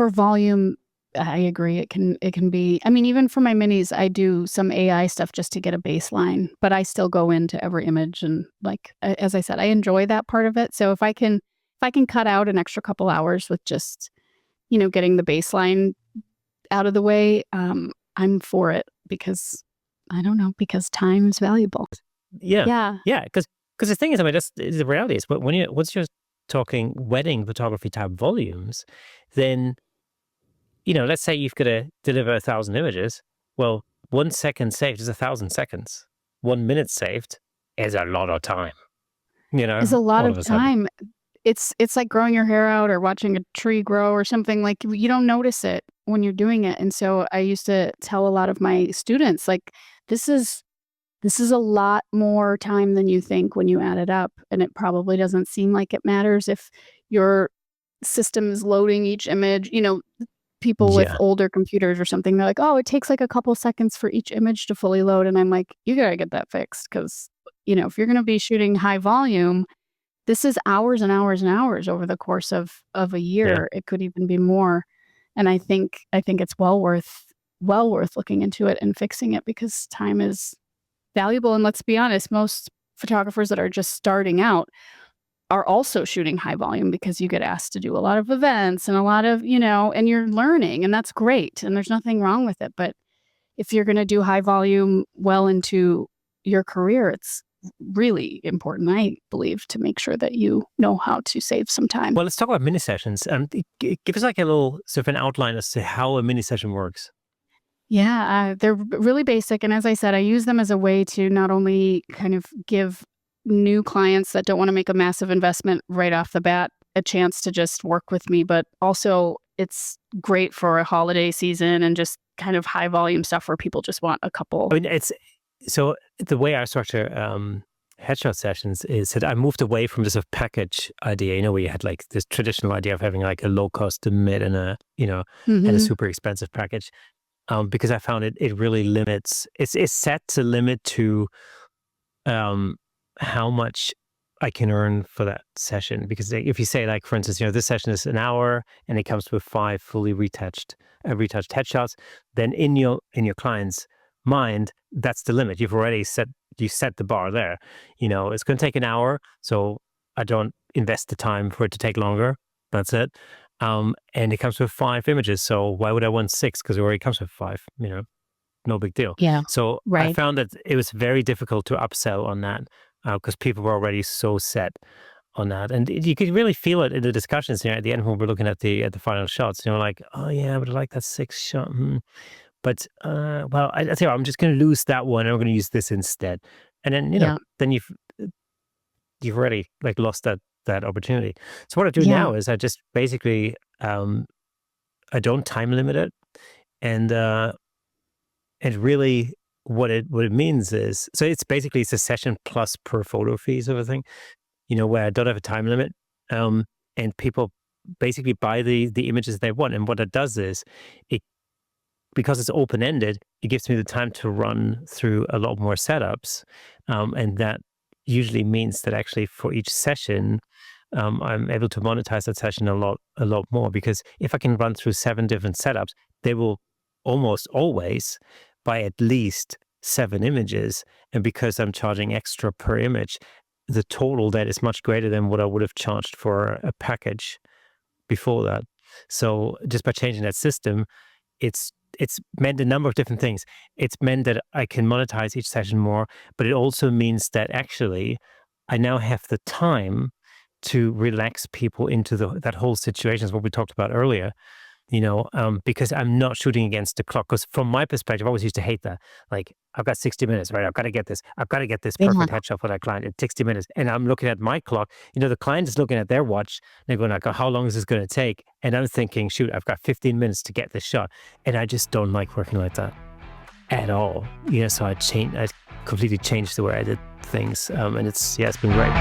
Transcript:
for volume, I agree. It can be, I mean, even for my minis, I do some AI stuff just to get a baseline, but I still go into every image and like, as I said, I enjoy that part of it. So if I can cut out an extra couple hours with just, getting the baseline out of the way, I'm for it because I don't know, because time is valuable. Yeah. Yeah. Yeah. Because the thing is, I mean, that's the reality is, but once you're talking wedding photography type volumes, then, let's say you've got to deliver 1,000 images. Well, 1 second saved is 1,000 seconds. 1 minute saved is a lot of time, It's a lot all of of a sudden. time. It's like growing your hair out or watching a tree grow or something, like, you don't notice it when you're doing it, and so I used to tell a lot of my students, like, "This is a lot more time than you think when you add it up, and it probably doesn't seem like it matters if your system is loading each image." People with Yeah. older computers or something, they're like, "Oh, it takes, like, a couple seconds for each image to fully load," and I'm like, "You gotta get that fixed because if you're gonna be shooting high volume, this is hours and hours and hours over the course of a Yeah. year. It could even be more, and I think it's well worth looking into it and fixing it because time is valuable, and let's be honest, most photographers that are just starting out are also shooting high volume because you get asked to do a lot of events and a lot of, and you're learning, and that's great, and there's nothing wrong with it, but if you're gonna do high volume well into your career, it's really important, I believe, to make sure that you know how to save some time. Well, let's talk about mini sessions. Give us like a little sort of an outline as to how a mini session works. Yeah, they're really basic, and as I said, I use them as a way to not only kind of give new clients that don't wanna make a massive investment right off the bat a chance to just work with me, but also it's great for a holiday season and just kind of high volume stuff where people just want a couple. I mean, so the way I structure headshot sessions is that I moved away from this sort of package idea, where you had like this traditional idea of having like a low cost, a mid, and a Mhm. super expensive package. Because I found it really limits. It's set to limit to um, how much I can earn for that session. Because if you say, like, for instance, this session is an hour and it comes with 5 fully retouched headshots, then in your client's mind, that's the limit. You set the bar there. It's going to take an hour, so I don't invest the time for it to take longer. That's it. And it comes with 5 images, so why would I want 6? Because it already comes with 5. No big deal. Yeah, So I right. found that it was very difficult to upsell on that because people were already so set on that, and you could really feel it in the discussions. At the end when we're looking at the final shots, like, oh yeah, but I like that 6 shot. But well, I tell you what, I'm just going to lose that one, and I'm going to use this instead. And then Yeah. then you've already like lost that opportunity. So what I do Yeah. now is I just basically I don't time limit it, and really what it means is, so it's a session plus per photo fee sort of thing, where I don't have a time limit, um, and people basically buy the images they want. And what it does is, it because it's open ended, it gives me the time to run through a lot more setups, and that usually means that actually for each session, I'm able to monetize that session a lot more, because if I can run through 7 different setups, they will almost always buy at least 7 images. And because I'm charging extra per image, the total that is much greater than what I would have charged for a package before that. So just by changing that system, it's meant a number of different things. It's meant that I can monetize each session more, but it also means that actually I now have the time to relax people into that whole situation, is what we talked about earlier, because I'm not shooting against the clock. Because from my perspective, I always used to hate that. Like, I've got 60 minutes, right? I've got to get this. I've got to get this Yeah. perfect headshot for that client in 60 minutes. And I'm looking at my clock. The client is looking at their watch. They're going like, oh, how long is this going to take? And I'm thinking, shoot, I've got 15 minutes to get this shot. And I just don't like working like that at all. So I completely changed the way I did things. And it's been great.